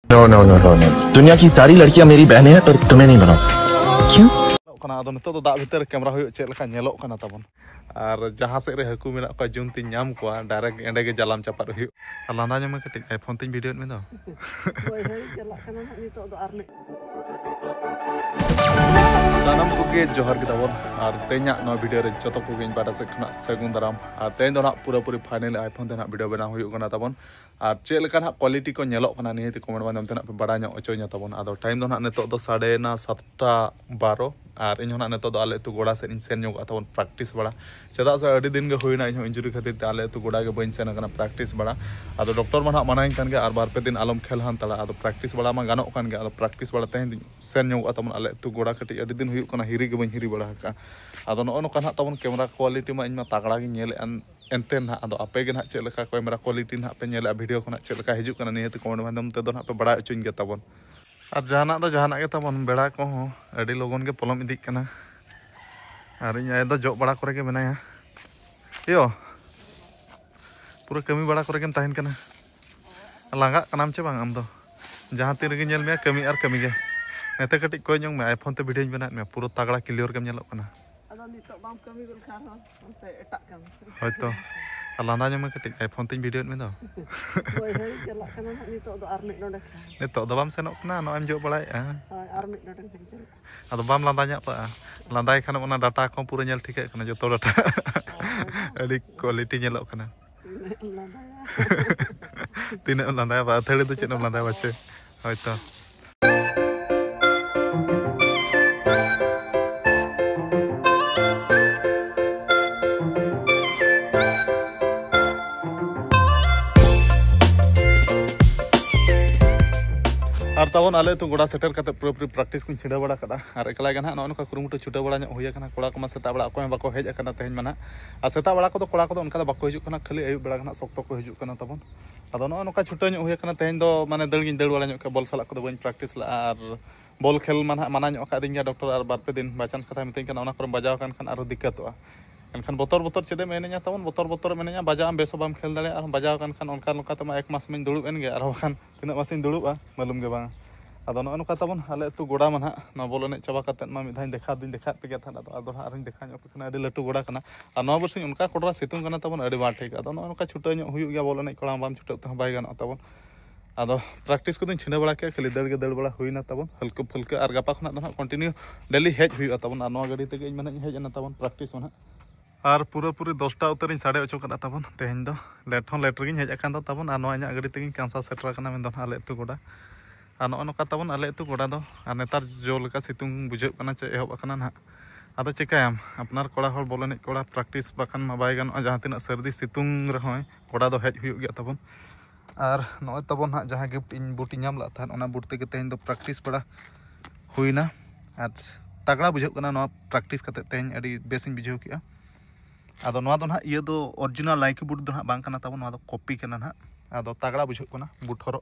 No no no no no, दुनिया की सारी लड़कियां मेरी बहनें हैं, पर तुम्हें नहीं बनाऊं। क्यों? दाग भीतर कैमरा हो चेक तबन और जहाँ से हाकू मेना को जूम तीन नाम को डायरेक्ट एंडे के जालाम चपात हो लांदा जमे कटिज आईफोन तीन वीडियो में दो सानम को जोहर के तबन और तेना नो वीडियो रे जतो को गिन बाटा से खना सगुन दाराम और तेन दो ना पूरा पूरी फाइनल आईफोन तेना वीडियो बना हुई कना तबन और चेक लेका ना क्वालिटी को नेलो कना निहति कमेंट माध्यम तेना पे बड़ा नो अचो तबन आदो टाइम दो ना नेतो दो 7:30 और इन नेतो दो आले तु गोड़ा से इन सेन योग तबन प्रैक्टिस बड़ा चदा से अड़ी दिन के हुईना इन इंजुरी खातिर ते आले तु गोड़ा के बइन सेन कना प्रैक्टिस बड़ा आदो डॉक्टर मन मनाइन कान के और बार पे दिन आलम खेल हन तला आदो प्रैक्टिस बड़ा मा गानो कान के आदो प्रैक्टिस बड़ा तेन सेन योग तबन आले तु गोड़ा कटी अड़ी दिन हुई कना हिरी के बइन हिरी बड़ा का आदो नो नो कान तबन कैमरा क्वालिटी मा इन मा तगड़ा गे नेल एनते ना आदो आपे गे ना चेक लेका कैमरा क्वालिटी ना पे नेल वीडियो को ना चेक लेका हिजु कना निहति कमेंट माध्यम ते दो ना पे बड़ा अचुन के तबन और जहाना के तबन बेड़ा को अड़ी लोगन के पलम इदी कना और इन आय दो जो बड़ा करे के बनाया यो पूरा कमी बड़ा करे के तहन कना लांगा कनाम चे बांग आम दो जहां तीन गे नेल में कमी और कमी गे नेते कटी कोई जोंग में आईफोन ते वीडियो बना में पूरा तगड़ा क्लियर के नेलो कना अदो नितो बाम कमी गुल खा हो अंते एटा कम होयतो लांदा जमे कटी आईफोन तीन वीडियो में दो ओय हेಳಿ चला कना नितो दो आर मिट नोडे नितो दो बाम सेनो कना नो एम जो बड़ाय आर मिट नोडे थें चल अदो बाम लांदा nya पा लांदाय खान ओना डाटा को पूरा नेल ठीक कना जतो डाटा अडी क्वालिटी नेलो कना तीन लांदाय बा थेड़ी तो चेनो लांदाय बाचे होयतो और तबन आले तो गोड़ा सेटर करते पूरा पूरी प्रैक्टिस को छिड़ा बड़ा कदा और एकला गना नो नो कुरुमुटु छुटा बड़ा होया कना कोड़ा को सेता बड़ा को बाको हेज कना तेहन मना आ सेता बड़ा को कोड़ा को उनका बाको हिजु कना खाली आयु बड़ा कना सख्त को हिजु कना तबन आदो नो नो का छुटा नो होया कना तेहन दो माने दड़गिन दड़ बड़ा के बॉल साला को बइन प्रैक्टिस ला और बॉल खेल माना नो का दिंगा डॉक्टर और बार पे दिन बाचन कथा मितें कना ओना करम बजाव कान खान आरो दिक्कतवा एनखान बोतर चेदे मेने냐 तबन बोतर मेने냐 बजाव बेसो बाम खेल दाले और बजाव कान खान ओनका लोका तमा एक मास में दुड़ुब एन गे और खान तिना मासिन दुड़ुबा मालूम गे बा आदो नो नुका तबन आले तु गोड़ा मन ना बोल एने चाबा कते मा मिधाई देखा पे था आदो आरिन देखा नो पे अडी लटू गोड़ा कना आ नो बरसिन उनका कोडरा सितुंग कना तबन अडी बा ठीक आदो नो नुका छुटा नो हुयु गया बोल एने कोड़ा बाम छुटा त बाय गानो तबन आदो प्रैक्टिस को दिन छिने बड़ा के खाली दड़ बड़ा हुइना तबन हल्का फुल्का और गपा खना दो कंटिन्यू डेली हेज हुयु तबन आ नो गाड़ी ते इन मन हेज ना तबन प्रैक्टिस मन और पूरा पूरी 10टा उतर साढ़े अचो कना तबन तेहन दो लेट रे हेज अकान तबन आ नो इना गाड़ी ते कांसा सेटर कना में दो आले तु गोड़ा और नो नो तबन आले तु गोड़ा दो और नेतार जो लेका सितुंग बुझे कना चे एहब अकना ना आदो चिकायाम अपनार कोड़ा हर बोल एने कोड़ा प्रैक्टिस बाखान मा बाय गानो जहां तिना सर्दी सितुंग रहोय कोड़ा दो हेज हुयु गया तबन और नो तबन हा जहां गिफ्ट इन बूटी नाम ला था ओना बूट ते तेहन दो प्रैक्टिस बड़ा हुइना और तगड़ा बुझे कना नो प्रैक्टिस कते तेहन अडी बेसिन बुझे किया आदो नो ना ये दो ओरिजिनल लाइक बूट दो बांग कना तबन नो कॉपी कना ना आदो तगड़ा बुझे कना बूट हरो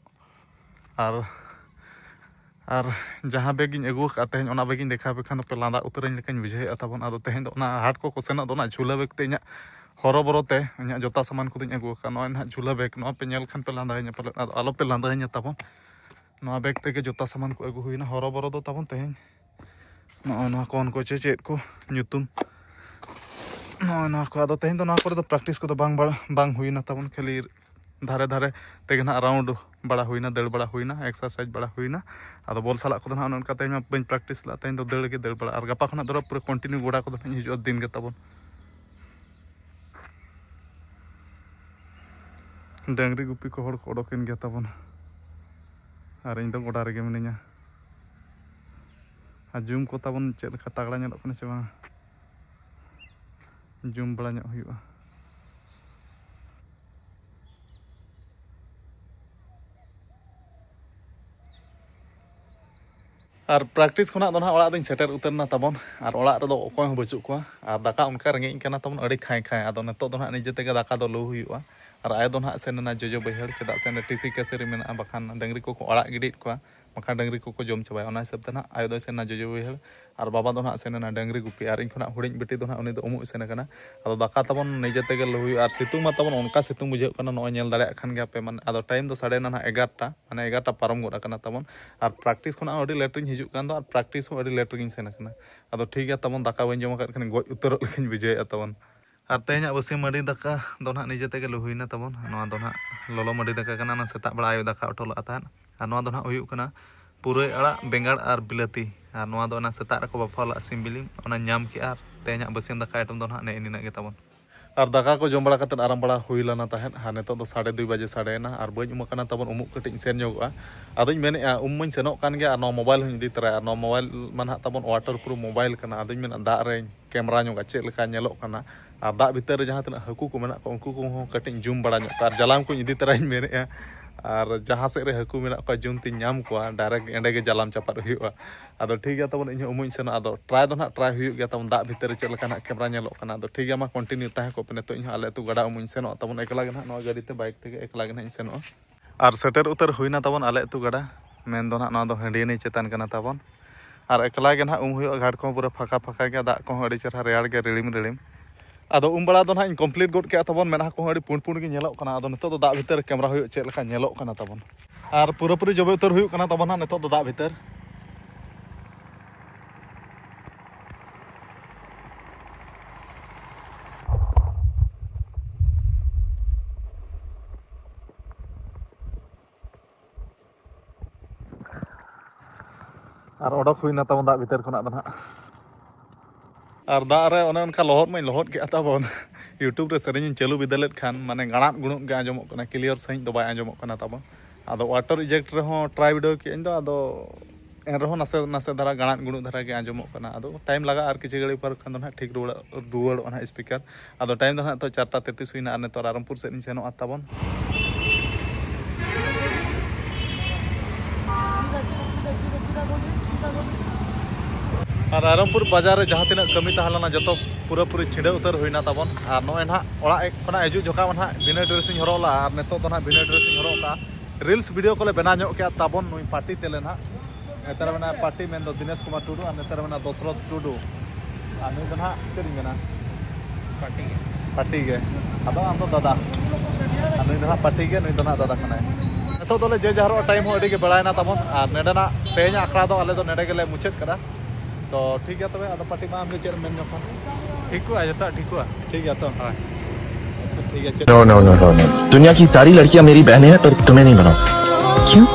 और जहाँ बेग अगू तेहन ओना बेग देखा पे खान पे लांदा उतरन लेकिन बुझे तबन आदो तेहन दो ना हाट को सेना दो ना झूला बेग ते इना हरो बरोते इना जोता सामान को अगू का नो ना झूला बेग नो पे नेल खान पे लांदा इन पे आलो पे लांदा इन तबन नो बेग ते के जोता सामान को अगू हुइना हरो बरो दो तबन तेहन नो कोन को चेट को न्यूतुम नो को आदो तेहन दो ना करे दो प्रैक्टिस को दो बांग हुइना तबन खाली धारे तेगे ना राउंड बड़ा हुइना दड़ बड़ा हुइना एक्सरसाइज बड़ा हुइना आदो बॉल साला को ना उनका तेहन बइन प्रैक्टिस ला तेहन दो दड़ बड़ा और गपा खना दो पूरा कंटिन्यू गोड़ा को हिजु दिन के तबन डांगरी गुपी को हड़ को ओडोकिन गया तबन और इन दो गोड़ा रे मिनिया आ जूम को तबन चेद लेका तगड़ा नेलो कना चे बा जूम बड़ा ᱧᱚᱜ हुयुआ और प्रैक्टिस खुना दो ना ओड़ा दिन सेटर उतरना तबन और ओड़ा रे दो ओकोय बचु को और दाका उनका रेंगे कना तबन अड़ी खाय आदो नतो दो ना निजे तेगे दाका दो लो हुयुआ और आय दो ना सेना जोजो बहर चेदा से टीसी केसरी मेना बखान डंगरी को ओड़ा गिडित को baka dangri ko jom chabay ona hisab te na ayo do sena jojo baihar ar baba do na sena dangri gupi ar इन खना हुडिंग बेटी दो ना उनी दो उमु Sen kana ado daka tabon nije tege luhui ar situng ma tabon onka situng bujhe kana no nyel dare khan ge ape man ado time do 11:30 na 11 mane 11 parom goda kana tabon ar practice khona adi late ring hijuk kan do ar practice ho adi late ring sen kana ado thik ya tabon daka bain jom kat kan goj utorok lekin bujhe tabon ar tehnya basi madi daka do na nije tege luhui na tabon no do na lolo madi daka kana na setak bala ayo daka utol atan ar no do na huyuk kana purai ara bengar ar bilati ar no do na setak rako bafala simbilim ona nyam ki ar tehnya basi daka item do na ne ini na ge tabon ar daka ko jom bala katen aram bala hui lana tahen ha neto do 2:30 baje sade na ar bain umuk kana tabon umuk keting sen nyoga adoñ mene a ummañ senok kan ge ar no mobile hun di tara ar no mobile man ha tabon waterproof mobile kana adoñ men da re camera nyoga chet leka nyelok kana ar da bitar jahan tena haku ko mena ko unku ko keting zoom bala nyok ar jalam ko idi tara mene a ar jaha se re haku mena ko zoom tin nyam ko direct ende ge jalam chapat huyuga ado thik ya tabon inyo umuñ sen ado try do na try huyug ge tabon da bitar chet leka na camera nyelok kana ado thik ya ma continue tahe ko pene to inyo ale tu gada umuñ sen tabon ekla ge na no gadi te bike te ekla ge na sen ar seter utar huina tabon ale tu gada men do na no do handi chetan kana tabon ar ekla ge na huyuga ghat ko pura phaka phaka ge da ko adi chera real ge rilim ado bala do na complete god ke tabon mena ko adi pun pun ge nyelok kana ado nito do da bitar camera huyug chet leka nyelok kana tabon ar pura puri jobe utar huyug kana tabon na nito do da bitar ar odok huina tabon da bitar khona do na ar da re one onka lohot main lohot ke tabon YouTube re sereny chalu bidalet khan mane ganat gunuk ge anjomok kana clear sahin do bai anjomok kana tabon ado water eject re ho try video ke endo ado en reho nase nase dhara ganat gunuk dhara ge anjomok kana ado time laga ar kichi gadi par khan do na thik ruwar ona speaker ado time do na to 4:33 huina ar neto Rampur set ni seno tabon Rampur बाजार जहाँ तीन कमी तहलना जो पूरा पूरी छिंडे उतर हुईना तबन और नॉय ना ओड़ा खना हजू जोका ना बिना ड्रेसिंग हरोला और नेतो तो ना बिना ड्रेसिंग हरोका रील्स वीडियो को बेना के तबन नुई पार्टी तेले ना नेतर में पार्टी में दो दिनेश कुमार टुडू और नेतर में दशरथ टुडू और नुई ना चेरी में पार्टी के अब आम तो दादा और नुई ना पार्टी के नुई ना दादा खना नेतो दोले जे जहारो टाइम हो अड़ी के बड़ायना तबन और नेडेना तेज आखड़ा दो आले दो नेडे गेले मुचाद करा तो ठीक है तबे आदो पार्टी में हमने चेर मेन जोखन ठीक हुआ जता ठीक हुआ ठीक है तो हां अच्छा ठीक है नो नो नो नो दुनिया की सारी लड़कियां मेरी बहनें हैं पर तुम्हें नहीं बनाऊं क्यों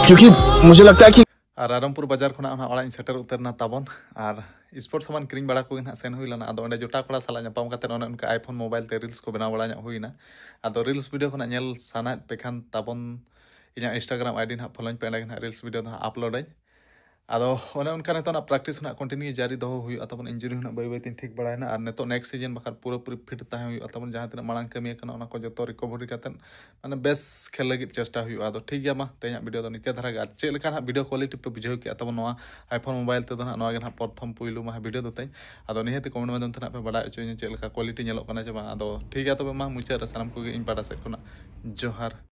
क्योंकि मुझे लगता है कि रामपुर बाजार खना ओड़ा सेटर उतरना ताबन और स्पोर्ट सामान क्रीम बड़ा को ना सेन हुई लना आदो ओंडे जोटा कोड़ा साला ᱧᱟᱯᱟᱢ ᱠᱟᱛᱮ ᱚᱱᱟ ᱩᱱᱠᱟ आईफोन मोबाइल ते रील्स को बनाव बड़ा ᱧᱚᱜ हुईना आदो रील्स वीडियो खना ᱧᱮᱞ साना पेखान ताबन इना इंस्टाग्राम आईडी ना फॉलोइंग पे ना रील्स वीडियो ना अपलोड आई आदो ओने उनका नेतो ना प्रैक्टिस ना कंटिन्यू जारी दो हुई तबन इंजरी ना बाय बाय तीन ठीक बड़ायना और नेतो नेक्स्ट सीजन बखर पूरा पूरी फिट ताहे हुई तबन जहां तना मांग कमी कना ओना को जतो रिकवरी कतन माने बेस खेल लगी चेष्टा हुई आदो ठीक गया मा तेया वीडियो दो निके धरा गा चे लेका ना वीडियो क्वालिटी पे बुझाव के तबन नवा आईफोन मोबाइल ते दो ना नवा ना प्रथम पुइलु मा वीडियो दो तई आदो निहेते कमेंट में तना पे बड़ा चे लेका क्वालिटी नेलो कना जे बा आदो ठीक गया तबे मा मुचे सानम को इन पाटा से कोना जोहार।